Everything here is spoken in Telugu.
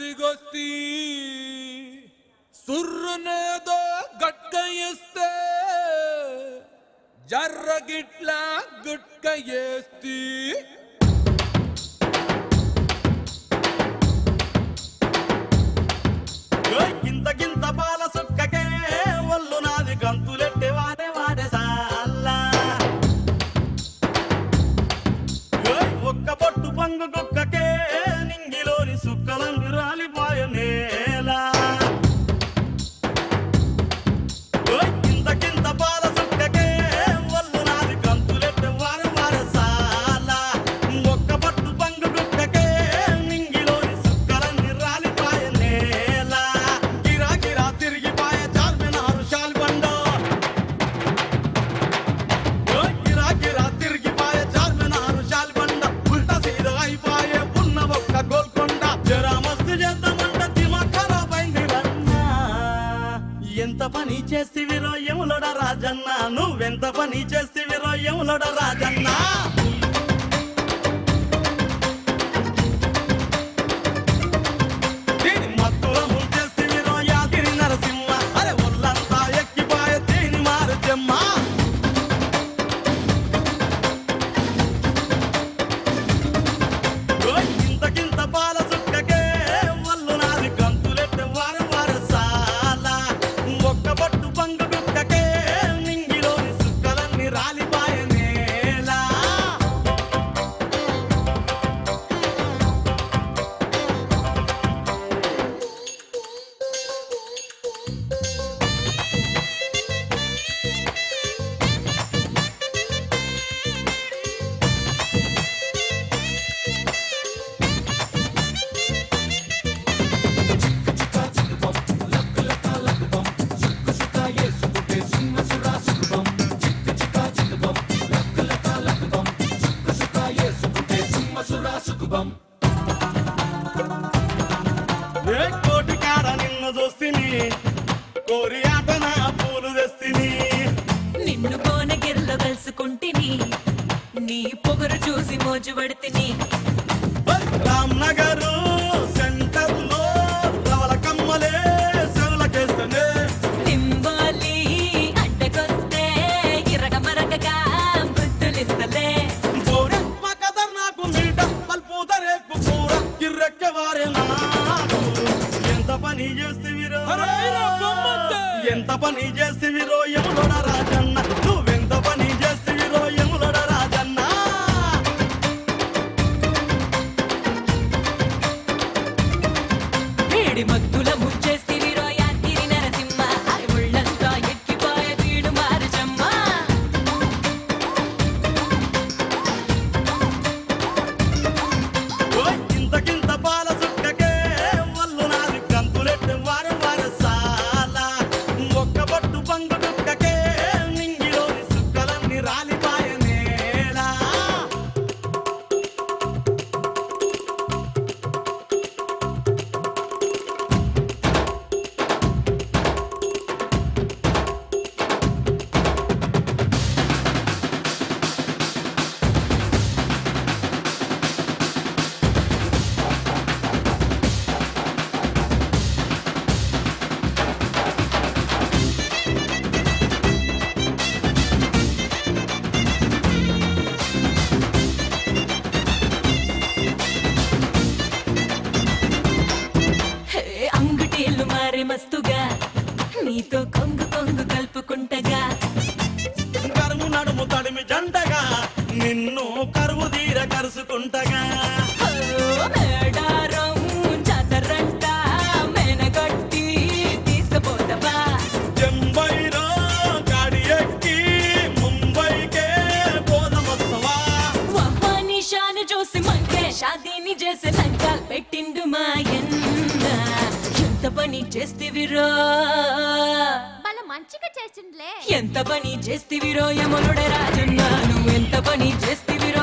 తిరిగొస్తి సుర్రునేదో గట్క ఇస్తే జర్రగిట్ల గుట్క ఏస్తి గింత గింత పాల సుక్కకే ఒళ్ళు నాది గంతులెట్టే వాడే వాడే సాల్లా ఒక్క పొట్టు పంగు కుక్కకే నింగిలోని సుక్కలన్నీ రాలిపోయ నేలా గింత గింత పాల సుక్కకే ఒళ్ళు నాది గంతులెట్టే వాడే వాడే సాల్లా ఒక్క పొట్టు పంగు కుక్కకే నింగిలోని సుక్కలన్నీ రాలిపోయ నేలా గిరా గిరా తిరిగిపోయే చార్మినారు షాల్బండో గిరా గిరా తిరిగిపోయే చార్మినారు షాల్బండ ఉల్టా సీదా అయిపోయే ఉన్న ఒక్క గోల్కొండ జరా మస్తు చేద్దామంట దిమాగ్ ఖరాబ్ అయింది రన్నా ఎంత పని చేస్తివిరో యములోడ రాజన్న నువ్వెంత పని చేస్తివిరో యములోడ రాజన్న దీని మత్తుల ముంచేస్తివిరో యాదిరి నరసింహ అరే ఒళ్ళంతా ఎక్కిపోయే దీని మారు జమ్మ గింత పాల సుక్కకే ఒళ్ళు నాది గంతులెట్టే వార వార సాల ఒక్క బొట్టు పంగు కుక్కకే నింగిలోని సుక్కలన్నీ రాలిపాయ నేలా ఏ కోటి కాడ నిన్ను చూస్తిని కోరి ఆట నా పూలు తెస్తిని నిన్ను కోనగిరిలో కలుసుకుంటిని నీ పొగరు చూసి మోజు పడితిని రామ్ నగర్ సెంటర్ లో రవల కమ్మలే సెవలకేస్తనే నింబాలి అడ్డకొస్తే ఇరగ మరగగా బుద్ధులిస్తలే గోరమ్మ కదర్ నాకు మీట పల్పూత రేపు కూర కిర్రెక్కె వారే నాకు ఎంత పని చేస్తివిరో ఎంత పని చేస్తివిరో యములోడ రాజన్న నువ్వెంత పని చేస్తివిరో యములోడ రాజన్న వేడి మత్తుల ముంచేస్తివిరో యాదిరి నరసింహ అరే ఒళ్ళంతా ఎక్కిపోయే వీడు మారుచమ్మ గింత పాల సుక్కకే ఒళ్ళు నాది గంతులెట్టే వార వార సాల ఒక్క బొట్టు పంగు కుక్కకే నింగిలోని సుక్కలన్నీ రాలిపాయ నేలా హే అంగుటీలు మారే మస్తుగా నీతో కొంగు కొంగు కలుపుకుంటగా కరుము నడుము తడిమి జంటగా నిన్ను కరువు తీర కరుసుకుంటగా ఓ మేడారం జాతరంట మేనగట్టి తీసుకుపోతావా జంబైలో గాడి ఎక్కి ముంబైకే పోదమొస్తవా నిషాను చూసి మంటే షాదీని చేసి లంచాలు పెట్టిండు మాయన్న ఎంత పని చేస్తివిరో వాళ్ళ మంచిగా చేసిండ్లే ఎంత పని చేస్తివిరో యమునుడ రాజన్న నువ్వు ఎంత పని చేస్తివిరో